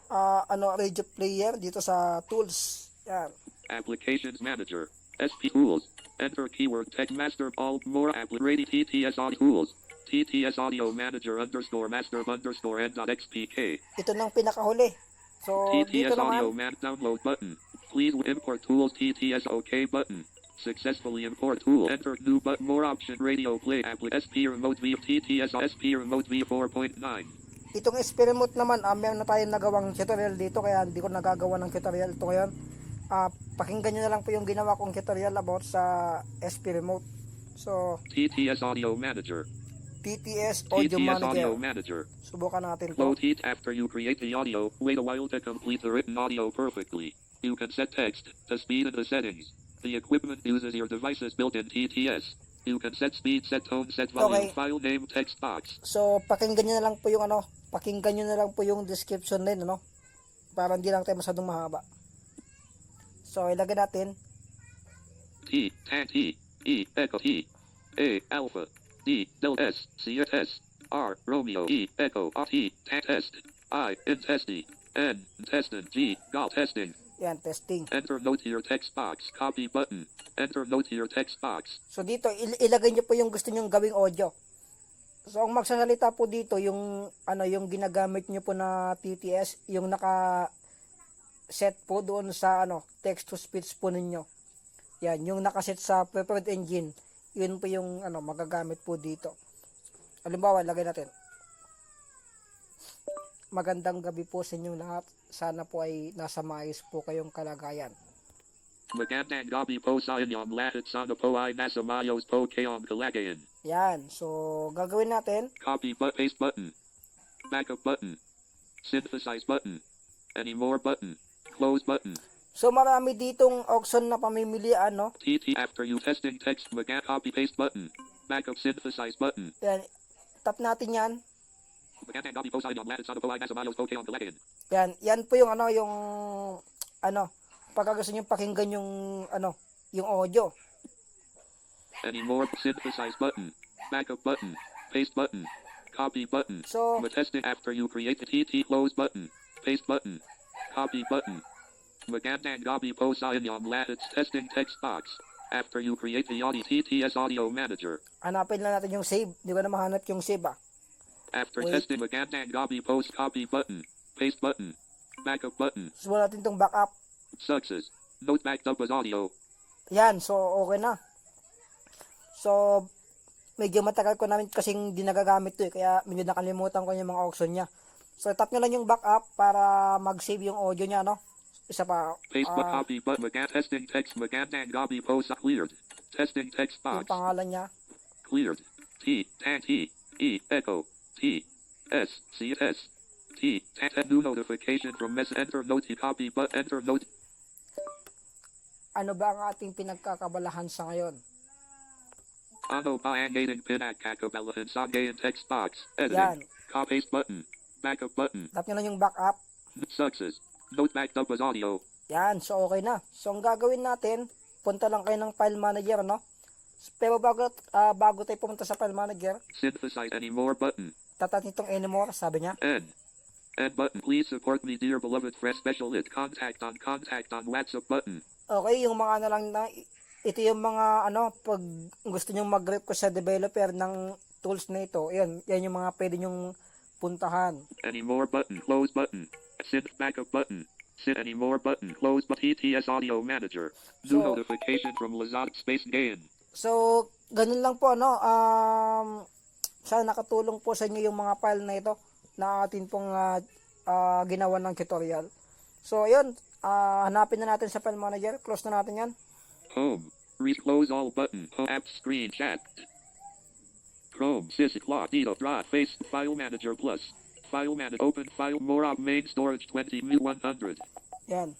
radio player dito sa tools. Yan. Applications Manager SP Tools enter keyword tech master all more radio TTS audio tools TTS audio manager _master _n.xpk Ito nang pinakahuli. So, dito TTS audio naman, man download button. Please import tools TTS OK button. Successfully import tool. Enter new but more option radio play SP remote V TTS SP remote V 4.9. itong experiment naman, meron na tayong nagawang tutorial dito kaya hindi ko nagagawa ng tutorial ito ngayon. Pakinggan nyo na lang po yung ginawa kong tutorial about sa SP remote. So, TTS audio manager. TTS Audio TTS audio Manager. manager. Subukan natin to. Load heat after you create the audio. Wait a while to complete the written audio perfectly. You can set text, the speed and the settings. The equipment uses your device's built-in TTS. You can set speed, set tone, set volume, Okay. file name, text box. So, pakinggan nyo na lang po yung pakinggan nyo na lang po yung description din, para hindi lang tayo masyadong mahaba. So, ilagay natin, T, tan T, E, echo T, A, alpha, D, del S, C, S, R, Romeo, E, echo, R, T, tan test, I, intesti, N, intestine, G, gal testing. yan, testing. Enter note to your text box, copy button. Enter note to your text box. So, dito, ilagay nyo po yung gusto nyong gawing audio. So, ang magsasalita po dito, yung ginagamit nyo po na TTS, yung naka-set po doon sa, text to speech po ninyo. Yan, yung nakaset sa preferred engine, yun po yung, magagamit po dito. Halimbawa, lagay natin. Magandang gabi po sa inyong lahat. Sana po ay nasa maayos po kayong kalagayan. Magandang gabi po sa inyong lahat. Sana po ay nasa maayos po kayong kalagayan. Yan. So, gagawin natin. Copy but paste button. Backup button. Synthesize button. Any more button. Close button. So, marami ditong option na pamimilian, TT after you testing text copy paste button. Backup synthesize button. Yan. Tap natin yan. Magandang gabi po sa inyong lahat. Sana po ay nasa maayos po kayong kalagayan. Yan po yung pagka gusto nyo pakinggan yung yung audio. Any more synthesize button. Backup button. Paste button. Copy button. So, Testing after you create the TT close button. Paste button. Copy button. Magandang gabi po sa inyong lahat. Testing text box. After you create the Audi TTS Audio Manager. Hanapin lang natin yung save. Di ko na mahanap yung save ah. After Wait. testing again and copy post copy button. Paste button. Backup button. Subukan natin itong backup. Success. Note backed up as audio. Yan, so okay na. So, medyo matagal ko namin kasing di nagagamit to eh, kaya medyo nakalimutan ko yung mga option niya. So, tap nyo lang yung backup para mag-save yung audio niya, no? Isa pa, Paste copy button again. Testing text again and copy post cleared. Testing text yung box. pangalan niya. Cleared. T. E. Echo. T. S. C. S. T. New notification from mess. Enter note. Copy but enter note. Ano ba ang ating pinagkakabalahan sa ngayon? Ano ba ang ating pinagkakabalahan sa ngayon text box? Yan. Editing. Copy paste button. Backup button. Tap nyo lang yung backup. Success. Note backed up as audio. Yan, so okay na. So, ang gagawin natin, punta lang kayo ng file manager, no? Pero bago tayo pumunta sa file manager, Synthesize anymore button. tatat nitong anymore, sabi niya. N. N button. Please support me, dear beloved friend. Specialist. Contact on WhatsApp button. Okay, yung mga ano lang na, ito yung mga ano, pag gusto nyo mag-request sa developer ng tools na ito, yan yung mga pwede nyong puntahan. Anymore button. Close button. Synth backup button. Synth anymore button. Close but TTS Audio Manager. New So- notification from Lazard Space Gain. So, ganun lang po, ano, sana nakatulong po sa inyo yung mga file na ito na atin pong ginawa ng tutorial. So, yun, hanapin na natin sa file manager. Close na natin yan. Home. Close all button. Home app screen chat. Chrome. Syslog. Data. Drive. Face. File Manager Plus. File Manager. Open file. More of main storage 20 100. Yan.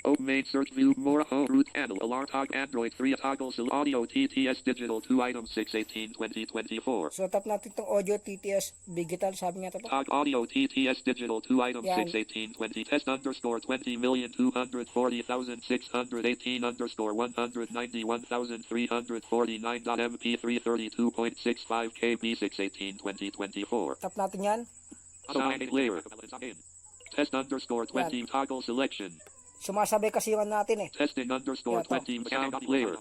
Open main search view. More home root panel. Alarm tog Android 3 toggles audio TTS digital 2 item 618 2024. So, tap natin itong audio TTS digital. Sabi nga ito. Tog audio TTS digital 2 item Yan. 618 20 test underscore 20,240,618 underscore 191,349.mp3 32.65 KB 618 2024. Tap natin yan. Sound clear. Test underscore 20 toggle selection. Sumasabay kasi yung ano natin eh. Testing underscore Yeah, 20 sound clear.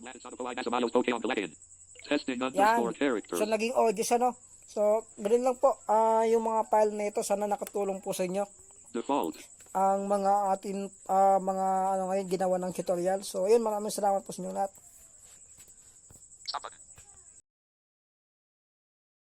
Testing underscore Yan. characters. So, naging audio siya, no? So, ganun lang po. Yung mga file na ito, sana nakatulong po sa inyo. Default. Ang mga atin, mga ano ngayon, ginawa ng tutorial. So, yun, maraming salamat po sa inyo lahat.